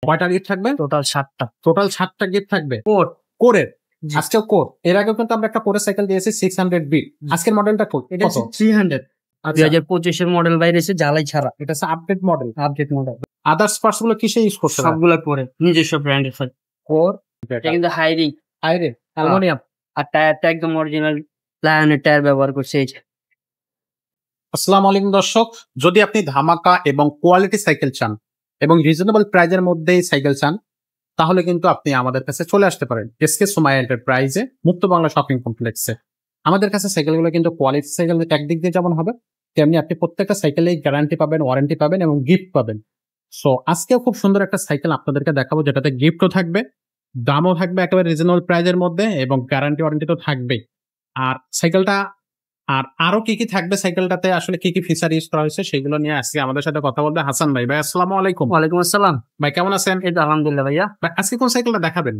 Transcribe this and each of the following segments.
কয়টা গিফট থাকবে? Total 7টা। Total 7টা gift থাকবে কোরের। আজকে কোর, এর আগে কিন্তু আমরা একটা কোরের সাইকেল দিয়েছি 600B। আজকের মডেলটা এটা 300 2025 এর মডেল বাইরেছে, জ্বালাই ছাড়া। এটা হচ্ছে আপডেট মডেল। আদার্স পার্টস গুলো কিসে ইউজ করছে? সবগুলো করে নিজস্ব ব্র্যান্ডের কোর। এটা কিন্তু হাইরিং অ্যালুমিনিয়াম। আর টায়ারটা একদম অরিজিনাল লায়নের টায়ার ব্যবহার করছে। এই যে আসসালামু আলাইকুম দর্শক, যদি আপনি ধামাকা এবং কোয়ালিটি সাইকেল চান এবং রিজনেবল প্রাইজের মধ্যেই সাইকেল চান, তাহলে কিন্তু আপনি আমাদের কাছে চলে আসতে পারেন এসকে সুমাইয়া এন্টারপ্রাইজে, মুক্ত বাংলা শপিং কমপ্লেক্সে। আমাদের কাছে সাইকেলগুলো কিন্তু কোয়ালিটি সাইকেল একদিক দিয়ে যেমন হবে, তেমনি আপনি প্রত্যেকটা সাইকেলেই গ্যারান্টি পাবেন, ওয়ারেন্টি পাবেন এবং গিফট পাবেন। সো আজকেও খুব সুন্দর একটা সাইকেল আপনাদেরকে দেখাবো, যেটাতে গিফটও থাকবে, দামও থাকবে একেবারে রিজনেবল প্রাইজের মধ্যে এবং গ্যারান্টি ওয়ারেন্টি তো থাকবেই। আর সাইকেলটা আরো কি কি থাকবে, সাইকেলটাতে আসলে কি কি ফিচার ইউজ করা হয়েছে, সেগুলো নিয়ে আজকে আমাদের সাথে কথা বলবে হাসান ভাই। ভাই আসসালামু আলাইকুম। ওয়ালাইকুম আসসালাম ভাই কেমন আছেন? এই তো আলহামদুলিল্লাহ ভাইয়া। আজকে কোন সাইকেলটা দেখাবেন?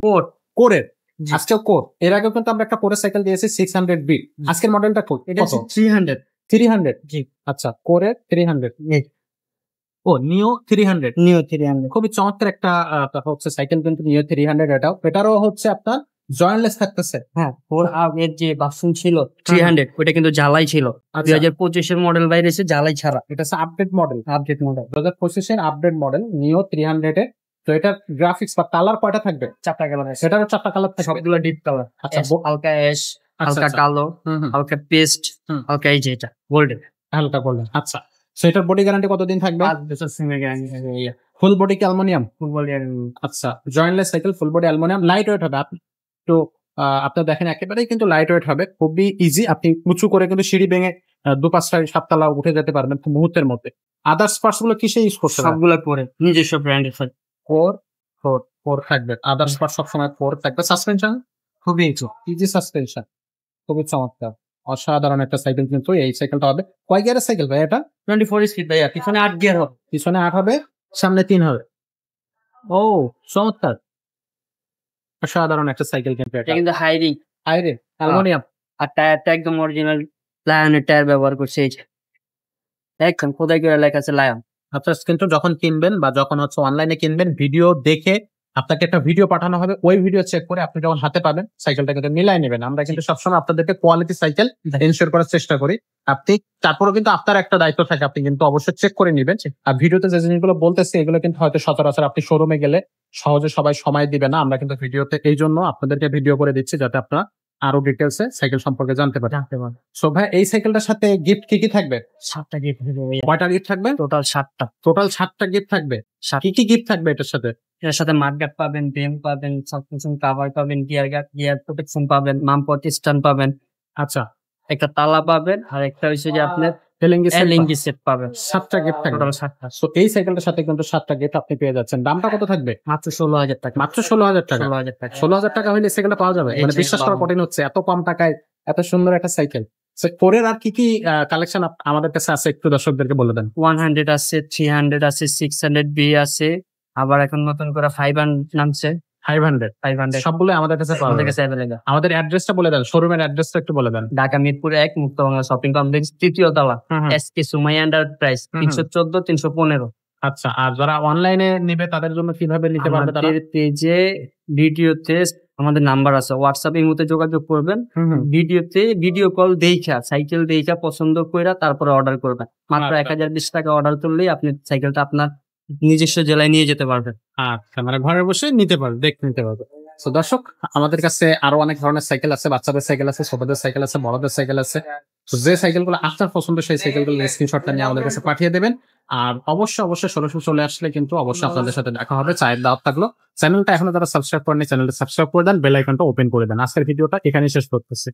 কোরের। আজকে কোর, এর আগে কিন্তু আমরা একটা কোরের সাইকেল দিয়েছি 600B। আজকের মডেলটা কোর, এটা 300। জি আচ্ছা, কোরের 300। ও নিও 300। খুবই চমৎকার একটা হচ্ছে সাইকেল, কিন্তু নিও 300। এটারও হচ্ছে আপনার জয়েন্টলেস থাকতেছে। হ্যাঁ, এর যে ভার্সন ছিল 300 ওটা কিন্তু জ্বালাই ছিল। 2025 এর মডেল বাইরেছে, জ্বালাই ছাড়া। এটা হচ্ছে আপডেট মডেল 2025 এর আপডেট মডেল নিও 300 এ। তো এটার গ্রাফিক্স বা কালার কয়টা থাকবে? 4টা কালার আছে। সেটারও 4টা কালার থাকবে, সবগুলো ডিপ কালার। আচ্ছা, হালকা অ্যাশ, হালকা কালো, হালকা পেস্ট, হালকা এই যে এটা গোল্ডেন, হালকা গোল্ডেন। আচ্ছা, সেটার বডি গ্যারান্টি কতদিন থাকবে? 5 বছর সিমের গ্যারান্টি থাকবে। ফুল বডি কি অ্যালুমিনিয়াম? Full body. আচ্ছা, jointless cycle, full body aluminium, light weight হবে। আপনি তো আপনারা দেখেন একেবারেই কিন্তু লাইট ওয়েট হবে, খুবই ইজি। আপনি উঁচু করে কিন্তু সিঁড়ি ভেঙে 2-5টা 7তলা উঠে যেতে পারবেন খুব মুহূর্তের মধ্যে। আদার্স পার্টস গুলো কিসে ইউজ করছে? সবগুলো করে নিজস্ব ব্র্যান্ডের কোর থাকবে। আদার্স পার্টস সবসময় কোর থাকবে। সাসপেনশন খুবই ইজি সাসপেনশন, খুবই চমৎকার, অসাধারণ একটা সাইকেল। কিন্তু এই সাইকেলটা হবে কয় গিয়ারের সাইকেল ভাই? এটা 24 স্পিড ভাইয়া। পিছনে 8 গিয়ার হবে। পিছনে 8 হবে, সামনে 3 হবে। ও চমৎকার, অসাধারণ একটা সাইকেল। কিন্তু এটা কিন্তু হাইরিং অ্যালুমিনিয়াম আর টায়ারটা একদম অরিজিনাল লায়নের টায়ার ব্যবহার করছে। এই যে দেখেন খোদাই করে লেখা আছে লায়ন। আচ্ছা, কিন্তু যখন কিনবেন বা যখন হচ্ছে অনলাইনে কিনবেন, ভিডিও দেখে আপনাকে একটা ভিডিও পাঠানো হবে, ওই ভিডিও চেক করে আপনি যখন হাতে পাবেন সাইকেলটা কিন্তু মিলাই নেবেন। আমরা কিন্তু সবসময় আপনাদেরকে কোয়ালিটি সাইকেল এনশিওর করার চেষ্টা করি। আপনি তারপরে কিন্তু আপনার একটা দায়িত্ব থাকে, আপনি কিন্তু অবশ্যই চেক করে নেবেন। আর ভিডিওতে যে জিনিসগুলো বলতেছি, এগুলো কিন্তু হয়তো সচরাচর আপনি শোরুমে গেলে সহজে সবাই সময় দিবে না। আমরা কিন্তু ভিডিওতে এই জন্য আপনাদেরকে ভিডিও করে দিচ্ছি, যাতে আপনারা আরো ডিটেলসে সাইকেল সম্পর্কে জানতে পারেন। সো ভাই, এই সাইকেলটার সাথে গিফট কি কি থাকবে? 7টা গিফট থাকবে। কয়টা গিফট থাকবে? টোটাল 7টা। টোটাল 7টা গিফট থাকবে। কি কি গিফট থাকবে এটার সাথে? এর সাথে মাডগার্ড পাবেন, বেম পাবেন, সাসপেনশন কভার পাবেন, গিয়ার প্রোটেকশন পাবেন, মামপট স্ট্যান্ড পাবেন। আচ্ছা, একটা তালা পাবেন, আর একটা হচ্ছে যে আপনার এলিঙ্গি সেট পাবেন। 7টা গিফট থাকবে। টোটাল 7টা। সো এই সাইকেলটার সাথে কিন্তু 7টা গিফট আপনি পেয়ে যাচ্ছেন। দামটা কত থাকবে? মাত্র 16,000 টাকা। মাত্র 16,000 টাকা। 16,000 টাকা হলে সাইকেলটা পাওয়া যাবে? মানে বিশ্বাস করা কঠিন হচ্ছে, এত কম টাকায় এত সুন্দর একটা সাইকেল। কোরের আর কি কি কালেকশন আমাদের কাছে আছে, একটু দর্শকদেরকে বলে দেন। 100 আছে, 300 আছে, 600B আছে, আবার এখন নতুন করে 500 নামছে। 500 সবগুলো আমাদের কাছে পাওয়া যাবে। আমাদের অ্যাড্রেসটা বলে দেন, শোরুমের অ্যাড্রেসটা একটু বলে দেন। ঢাকা মিরপুর 1 মুক্ত বাংলা শপিং কমপ্লেক্স, 3য় তলা, এসকে সুমাইয়া এন্টারপ্রাইজ, 314-315। আচ্ছা, আর যারা অনলাইনে নেবে তাদের জন্য কিভাবে নিতে পারবে? তারা পেজে ভিডিওতে আমাদের নাম্বার আছে, হোয়াটসঅ্যাপের মধ্যে যোগাযোগ করবেন। ভিডিওতে ভিডিও কল দেখা সাইকেল দেখা পছন্দ কইরা তারপরে অর্ডার করবেন। মাত্র 1020 টাকা অর্ডার করলেই আপনি সাইকেলটা আপনার নিজস্ব জেলায় নিয়ে যেতে পারবেন। আচ্ছা, মানে ঘরে বসে নিতে পারবে, দেখে নিতে পারবে। তো দর্শক, আমাদের কাছে আরো অনেক ধরনের সাইকেল আছে, বাচ্চাদের সাইকেল আছে, ছোটদের সাইকেল আছে, বড়দের সাইকেল আছে। তো যে সাইকেলগুলো আপনার পছন্দ, সেই সাইকেলগুলো স্ক্রিনশটটা নিয়ে আমাদের কাছে পাঠিয়ে দেবেন। আর অবশ্যই সরাসরি চলে আসলে কিন্তু অবশ্যই আপনাদের সাথে দেখা হবে, চায়ের দাওয়াত থাকলো। চ্যানেলটা এখনো যারা সাবস্ক্রাইব করেনি, চ্যানেলটা সাবস্ক্রাইব করে দেন, বেল আইকনটা ওপেন করে দেন। আজকের ভিডিওটা এখানেই শেষ করতেছি।